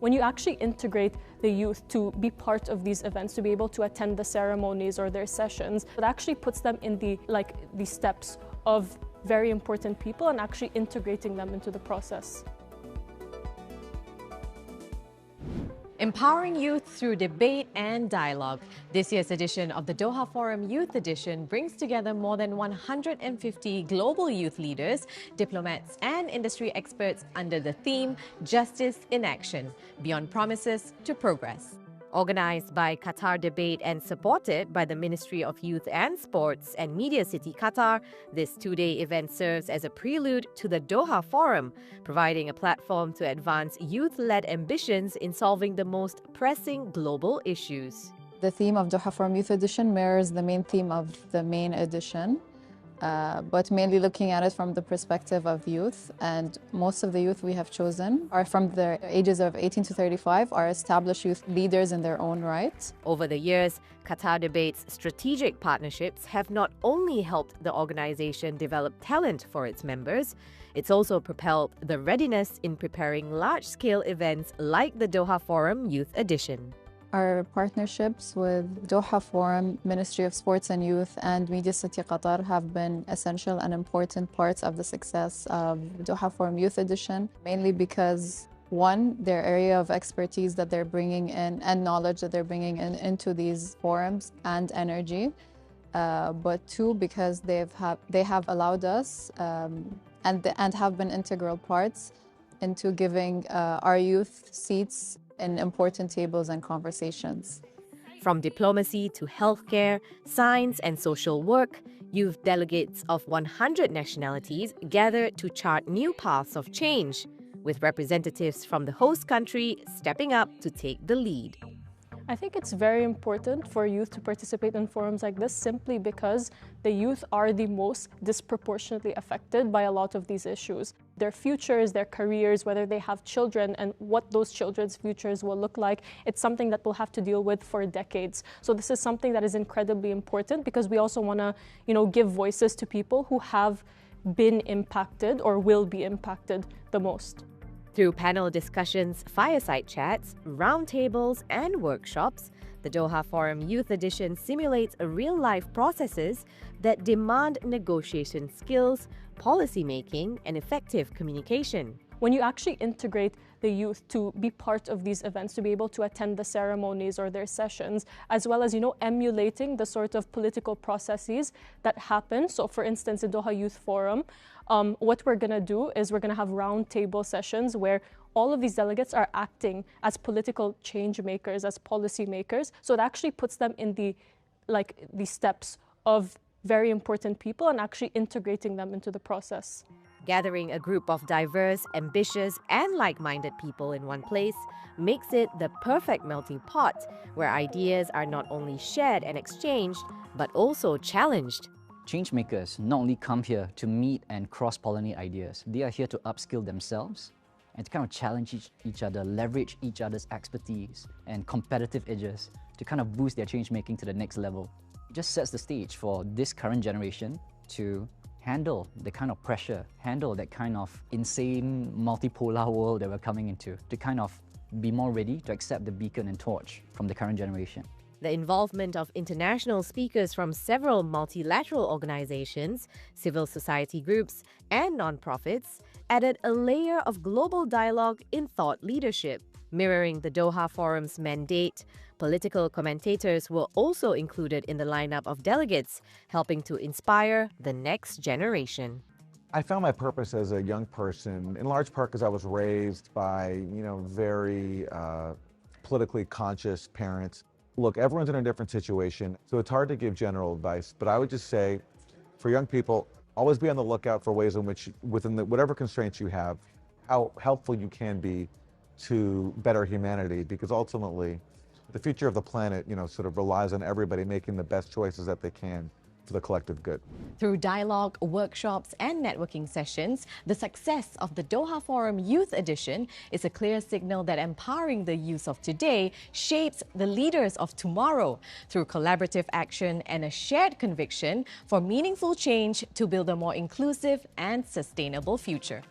When you actually integrate the youth to be part of these events, to be able to attend the ceremonies or their sessions, it actually puts them in the steps of very important people and actually integrating them into the process. Empowering youth through debate and dialogue. This year's edition of the Doha Forum Youth Edition brings together more than 150 global youth leaders, diplomats and industry experts under the theme Justice in Action, Beyond Promises to Progress. Organized by Qatar Debate and supported by the Ministry of Youth and Sports and Media City Qatar, this two-day event serves as a prelude to the Doha Forum, providing a platform to advance youth-led ambitions in solving the most pressing global issues. The theme of Doha Forum Youth Edition mirrors the main theme of the main edition, but mainly looking at it from the perspective of youth. And most of the youth we have chosen are from the ages of 18 to 35, are established youth leaders in their own right. Over the years, Qatar Debate's strategic partnerships have not only helped the organization develop talent for its members, it's also propelled the readiness in preparing large-scale events like the Doha Forum Youth Edition. Our partnerships with Doha Forum, Ministry of Sports and Youth, and Media City Qatar have been essential and important parts of the success of Doha Forum Youth Edition, mainly because, one, their area of expertise that they're bringing in and knowledge that they're bringing in into these forums and energy, but two, because they have allowed us and have been integral parts into giving our youth seats in important tables and conversations. From diplomacy to healthcare, science and social work, youth delegates of 100 nationalities gather to chart new paths of change, with representatives from the host country stepping up to take the lead. I think it's very important for youth to participate in forums like this simply because the youth are the most disproportionately affected by a lot of these issues. Their futures, their careers, whether they have children and what those children's futures will look like, it's something that we'll have to deal with for decades. So this is something that is incredibly important because we also want to, give voices to people who have been impacted or will be impacted the most. Through panel discussions, fireside chats, roundtables, and workshops, the Doha Forum Youth Edition simulates real-life processes that demand negotiation skills, policy-making, and effective communication. When you actually integrate the youth to be part of these events, to be able to attend the ceremonies or their sessions, as well as, emulating the sort of political processes that happen. So for instance, in Doha Youth Forum, what we're going to do is we're going to have roundtable sessions where all of these delegates are acting as political change makers, as policy makers. So it actually puts them in the steps of very important people and actually integrating them into the process. Gathering a group of diverse, ambitious, and like-minded people in one place makes it the perfect melting pot where ideas are not only shared and exchanged, but also challenged. Changemakers not only come here to meet and cross-pollinate ideas, they are here to upskill themselves and to kind of challenge each other, leverage each other's expertise and competitive edges to kind of boost their change-making to the next level. It just sets the stage for this current generation to handle the kind of pressure, handle that kind of insane multipolar world that we're coming into, to kind of be more ready to accept the beacon and torch from the current generation. The involvement of international speakers from several multilateral organizations, civil society groups, and nonprofits added a layer of global dialogue in thought leadership. Mirroring the Doha Forum's mandate, political commentators were also included in the lineup of delegates, helping to inspire the next generation. I found my purpose as a young person, in large part because I was raised by, very politically conscious parents. Look, everyone's in a different situation, so it's hard to give general advice, but I would just say, for young people, always be on the lookout for ways in which, within whatever constraints you have, how helpful you can be to better humanity, because ultimately, the future of the planet, sort of relies on everybody making the best choices that they can for the collective good. Through dialogue, workshops, and networking sessions, the success of the Doha Forum Youth Edition is a clear signal that empowering the youth of today shapes the leaders of tomorrow through collaborative action and a shared conviction for meaningful change to build a more inclusive and sustainable future.